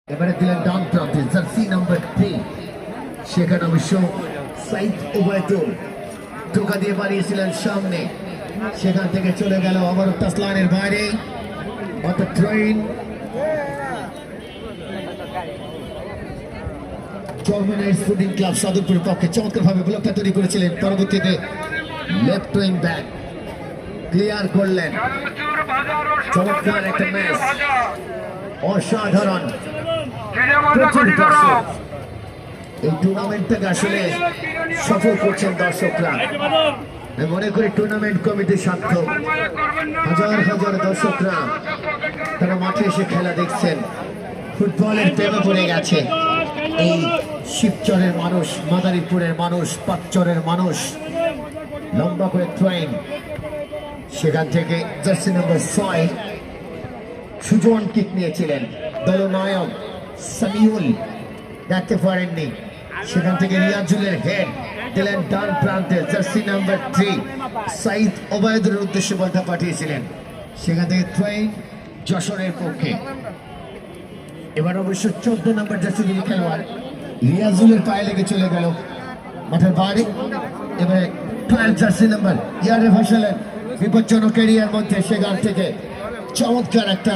এবারে দিলেন ডান প্রান্তে জার্সি নাম্বার 3 সেখানে অবশ্য সাইদ ওবায়দুল টোকা দিয়ে বাড়িয়েছিলেন সামনে, সেখান থেকে চলে গেল আবার টাচলাইনের বাইরে অর্থাৎ ট্রেন জর্মানের স্পোর্টিং ক্লাব সাদুরপুরের পক্ষে চমৎকারভাবে ব্লকটা তৈরি করেছিলেন। পরবর্তীতে লেফট উইং ব্যাক ক্লিয়ার করলেন। চমৎকার একটা ম্যাচ, অসাধারণ। এই টুর্নামেন্টটাকে আসলে সফল করছেন দর্শকরা। আমি মনে করি টুর্নামেন্ট কমিটির সার্থক। হাজার হাজার দর্শকরা তারা মাঠে এসে খেলা দেখছেন, ফুটবলের প্রেমে পড়ে গেছে। এই শিবচরের মানুষ, মাদারীপুরের মানুষ, পাঁচচরের মানুষ। লম্বা করে ট্রেন, সেখান থেকে জার্সি নম্বর 6 সুজন কিক নিয়েছিলেন। দলনায়ক সামিউল দেখতে পারেননি, সেখান থেকে রিয়াজুলের হেড দিলেন ডান প্রান্তে। জার্সি নাম্বার 3 সাইদ ওবায়দুলের উদ্দেশ্যে বলটা পাঠিয়েছিলেন, সেখান থেকে ট্রেন যশোরের পক্ষে। এবার অবশ্য 14 নম্বর জার্সি যিনি খেলোয়াড় রিয়াজুলের পায়ে লেগে চলে গেল মাঠের বাইরে। এবারে 12 জার্সি নাম্বার ইয়ারে ভাসালেন বিপজ্জনক এরিয়ার মধ্যে, সেখান থেকে চমৎকার একটা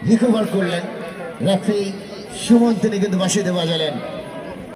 রিকভার করলেন। রেফারি সুমন তিনি কিন্তু বাঁশিতে বাজালেন।